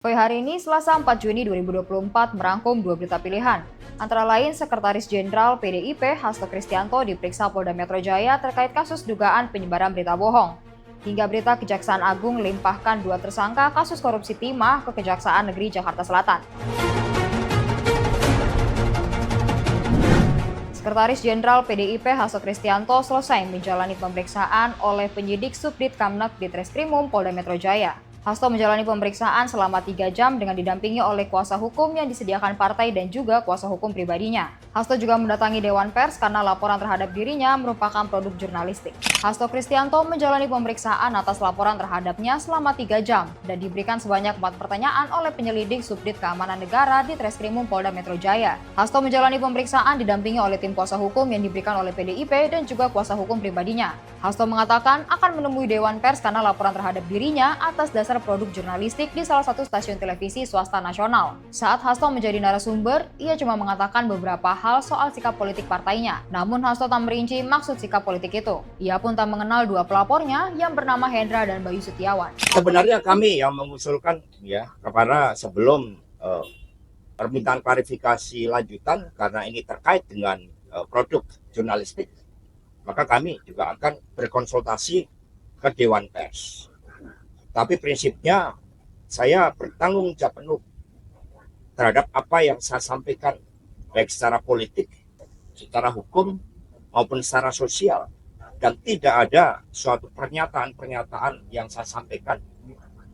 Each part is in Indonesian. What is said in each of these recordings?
Koi hari ini, Selasa 4 Juni 2024, merangkum dua berita pilihan. Antara lain, Sekretaris Jenderal PDIP Hasto Kristianto diperiksa Polda Metro Jaya terkait kasus dugaan penyebaran berita bohong. Hingga berita Kejaksaan Agung melimpahkan dua tersangka kasus korupsi timah ke Kejaksaan Negeri Jakarta Selatan. Sekretaris Jenderal PDIP Hasto Kristianto selesai menjalani pemeriksaan oleh penyidik Subdit Kamnag Ditreskrimum Polda Metro Jaya. Hasto menjalani pemeriksaan selama 3 jam dengan didampingi oleh kuasa hukum yang disediakan partai dan juga kuasa hukum pribadinya. Hasto juga mendatangi Dewan Pers karena laporan terhadap dirinya merupakan produk jurnalistik. Hasto Kristianto menjalani pemeriksaan atas laporan terhadapnya selama 3 jam dan diberikan sebanyak 4 pertanyaan oleh penyelidik Subdit Keamanan Negara di Treskrimum Polda Metro Jaya. Hasto menjalani pemeriksaan didampingi oleh tim kuasa hukum yang diberikan oleh PDIP dan juga kuasa hukum pribadinya. Hasto mengatakan akan menemui Dewan Pers karena laporan terhadap dirinya atas dasar produk jurnalistik di salah satu stasiun televisi swasta nasional. Saat Hasto menjadi narasumber, ia cuma mengatakan beberapa hal soal sikap politik partainya. Namun Hasto tak merinci maksud sikap politik itu. Ia pun tak mengenal dua pelapornya yang bernama Hendra dan Bayu Setiawan. Sebenarnya kami yang mengusulkan kepada sebelum permintaan klarifikasi lanjutan karena ini terkait dengan produk jurnalistik, maka kami juga akan berkonsultasi ke Dewan Pers. Tapi prinsipnya saya bertanggung jawab penuh terhadap apa yang saya sampaikan, baik secara politik, secara hukum, maupun secara sosial. Dan tidak ada suatu pernyataan-pernyataan yang saya sampaikan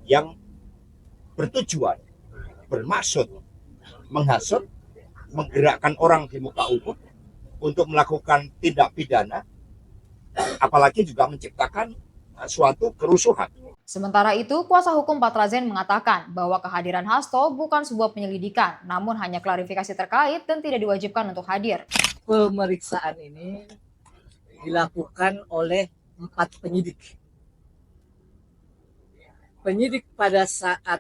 yang bertujuan, bermaksud, menghasut, menggerakkan orang di muka umum untuk melakukan tindak pidana, apalagi juga menciptakan suatu kerusuhan. Sementara itu, kuasa hukum Patrazen mengatakan bahwa kehadiran Hasto bukan sebuah penyelidikan, namun hanya klarifikasi terkait dan tidak diwajibkan untuk hadir. Pemeriksaan ini dilakukan oleh 4 penyidik. Penyidik pada saat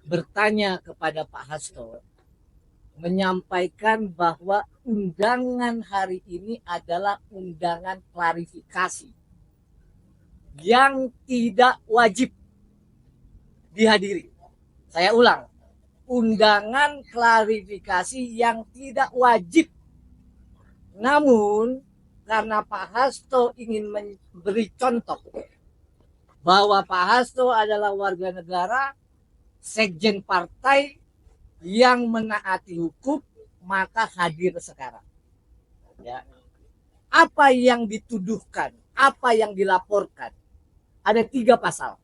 bertanya kepada Pak Hasto menyampaikan bahwa undangan hari ini adalah undangan klarifikasi yang tidak wajib dihadiri. Saya ulang, undangan klarifikasi yang tidak wajib. Namun, karena Pak Hasto ingin memberi contoh bahwa Pak Hasto adalah warga negara, sekjen partai yang menaati hukum, maka hadir sekarang. Ya. Apa yang dituduhkan, apa yang dilaporkan? Ada 3 pasal.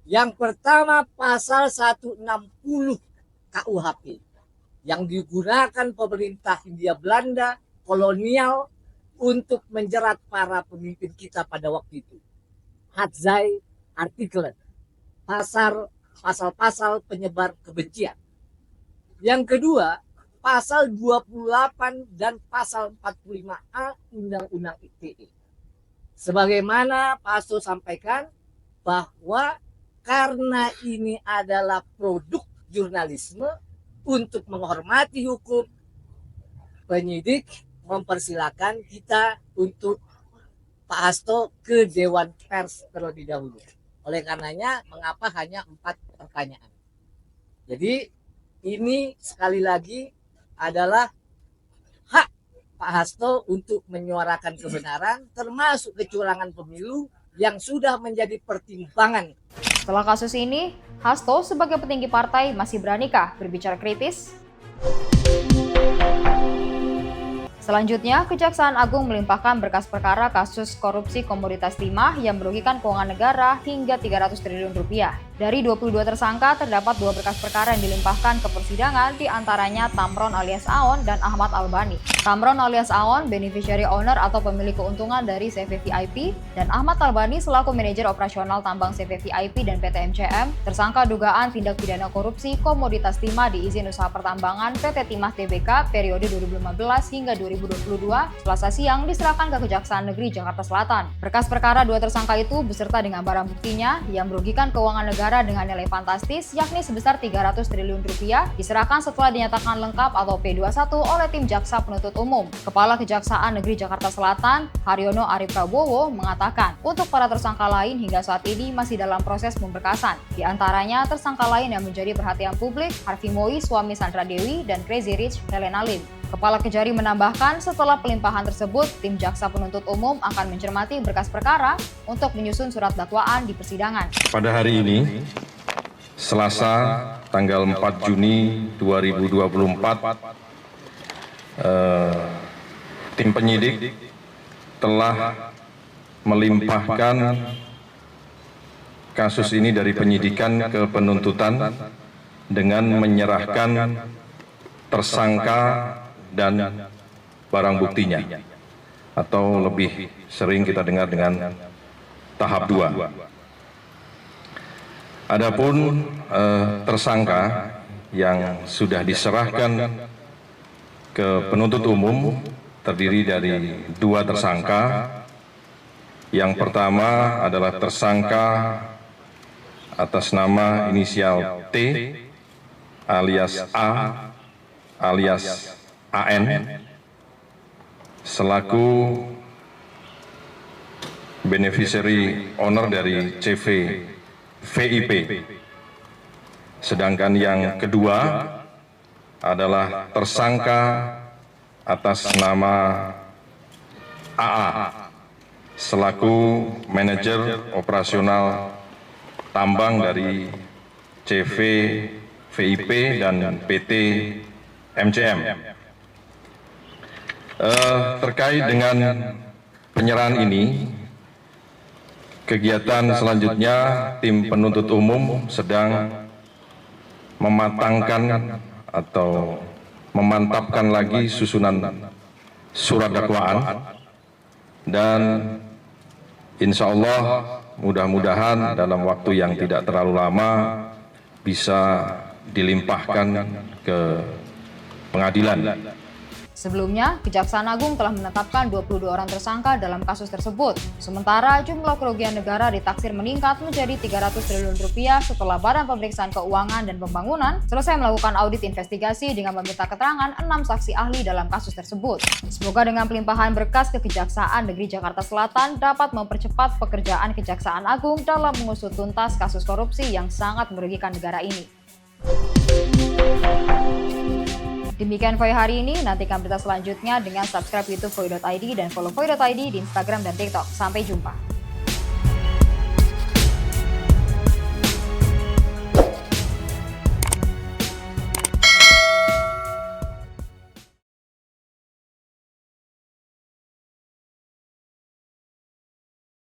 Yang pertama pasal 160 KUHP yang digunakan pemerintah Hindia Belanda kolonial untuk menjerat para pemimpin kita pada waktu itu. Hadzai artikel, pasal-pasal penyebar kebencian. Yang kedua, pasal 28 dan pasal 45A Undang-Undang ITE. Sebagaimana Pak Hasto sampaikan bahwa karena ini adalah produk jurnalisme, untuk menghormati hukum, penyidik mempersilahkan kita untuk Pak Hasto ke Dewan Pers terlebih dahulu. Oleh karenanya, mengapa hanya 4 pertanyaan? Jadi ini sekali lagi adalah hak Pak Hasto untuk menyuarakan kebenaran, termasuk kecurangan pemilu yang sudah menjadi pertimbangan. Setelah kasus ini, Hasto sebagai petinggi partai masih beranikah berbicara kritis? Selanjutnya, Kejaksaan Agung melimpahkan berkas perkara kasus korupsi komoditas timah yang merugikan keuangan negara hingga 300 triliun rupiah. Dari 22 tersangka, terdapat 2 berkas perkara yang dilimpahkan ke persidangan, diantaranya Tamron alias Aon dan Ahmad Albani. Tamron alias Aon, beneficiary owner atau pemilik keuntungan dari CV VIP, dan Ahmad Albani selaku manajer operasional tambang CV VIP dan PT MCM, tersangka dugaan tindak pidana korupsi komoditas timah di izin usaha pertambangan PT Timah Tbk periode 2015 hingga 2019. 2022, Selasa siang diserahkan ke Kejaksaan Negeri Jakarta Selatan. Berkas perkara dua tersangka itu beserta dengan barang buktinya yang merugikan keuangan negara dengan nilai fantastis yakni sebesar 300 triliun rupiah diserahkan setelah dinyatakan lengkap atau P21 oleh tim Jaksa Penuntut Umum. Kepala Kejaksaan Negeri Jakarta Selatan, Haryono Arif Prabowo, mengatakan untuk para tersangka lain hingga saat ini masih dalam proses pemberkasan. Di antaranya tersangka lain yang menjadi perhatian publik, Harvey Moi, suami Sandra Dewi, dan Crazy Rich Helena Lim. Kepala Kejari menambahkan setelah pelimpahan tersebut, tim Jaksa Penuntut Umum akan mencermati berkas perkara untuk menyusun surat dakwaan di persidangan. Pada hari ini, Selasa tanggal 4 Juni 2024, tim penyidik telah melimpahkan kasus ini dari penyidikan ke penuntutan dengan menyerahkan tersangka dan barang buktinya, atau lebih sering kita dengar dengan tahap 2. Adapun tersangka yang sudah diserahkan ke penuntut umum terdiri dari 2 tersangka. Yang pertama adalah tersangka atas nama inisial T alias A alias AN selaku beneficiary owner dari CV VIP. Sedangkan yang kedua adalah tersangka atas nama AA selaku manajer operasional tambang dari CV VIP dan PT MCM. Terkait dengan penyerahan ini, kegiatan selanjutnya tim penuntut umum sedang mematangkan atau memantapkan lagi susunan surat dakwaan, dan insya Allah mudah-mudahan dalam waktu yang tidak terlalu lama bisa dilimpahkan ke pengadilan. Sebelumnya, Kejaksaan Agung telah menetapkan 22 orang tersangka dalam kasus tersebut. Sementara jumlah kerugian negara ditaksir meningkat menjadi 300 triliun rupiah setelah Badan Pemeriksaan Keuangan dan Pembangunan selesai melakukan audit investigasi dengan meminta keterangan 6 saksi ahli dalam kasus tersebut. Semoga dengan pelimpahan berkas ke Kejaksaan Negeri Jakarta Selatan dapat mempercepat pekerjaan Kejaksaan Agung dalam mengusut tuntas kasus korupsi yang sangat merugikan negara ini. Demikian Voi hari ini, nantikan berita selanjutnya dengan subscribe YouTube Voi.id dan follow Voi.id di Instagram dan TikTok. Sampai jumpa.